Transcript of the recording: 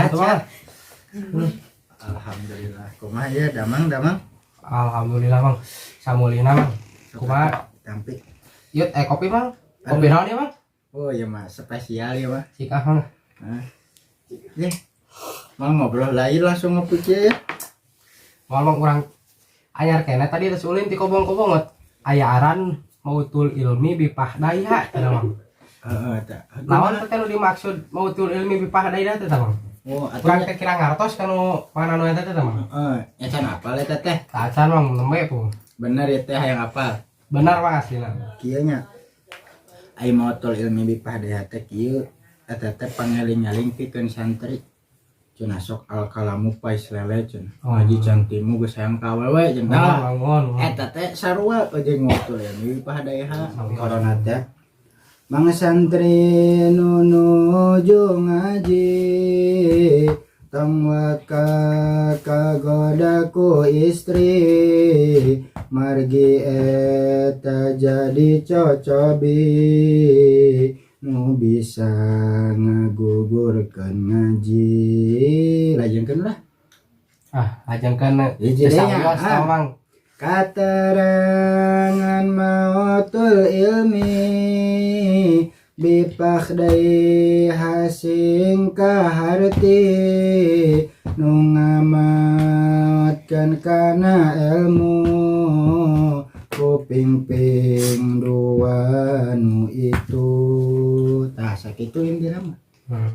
tuh Mang. Alhamdulillah. Kumaha ya damang. Alhamdulillah Mang. Samulina Mang. Kumaha? Tampi. Yut kopi Mang. Kopi naon ya Mang? Oh ya mah spesial ya mah. Sikah Mang. Nah. Mau ngobrol lain langsung ngepikir ya. Ngomong urang anyar kene tadi terus ulin ti kobong-kobong aya aran mautul ilmi bipah daya tah Mang. Heeh tah. Naon teh nu dimaksud mautul ilmi bipah daya teh Mang? Oh, Urang teh kira ngartos kanu pananu eta teh Mang. Heeh, ya can apal eta teh. Tacan Mang lembe pu. Bener ya teh hayang apal. Benar Mang aslina. Kieu nya. Ai mautul ilmi bipah daya teh kieu eta teh pangeling-eling pikeun santri. Cenah sok al-kalamu pais lele cenah. Ngaji cantimu geus hayang ka awewe cenah. Bangun. Eta teh sarua jeung mautul ilmi bipah daya corona teh. Mang santri nu nuju ngaji tangwat kagoda ku istri margi eta jadi cocobi nu bisa ngagugurkeun ngaji lajengkeun lah Ajengkeun Ijidenya, Mang. Katerangan mautul ilmi bipakdai hasing kaharti nu ngamaotkeun kana ilmu kuping-ping dua nu itu tah sakitu intina mah.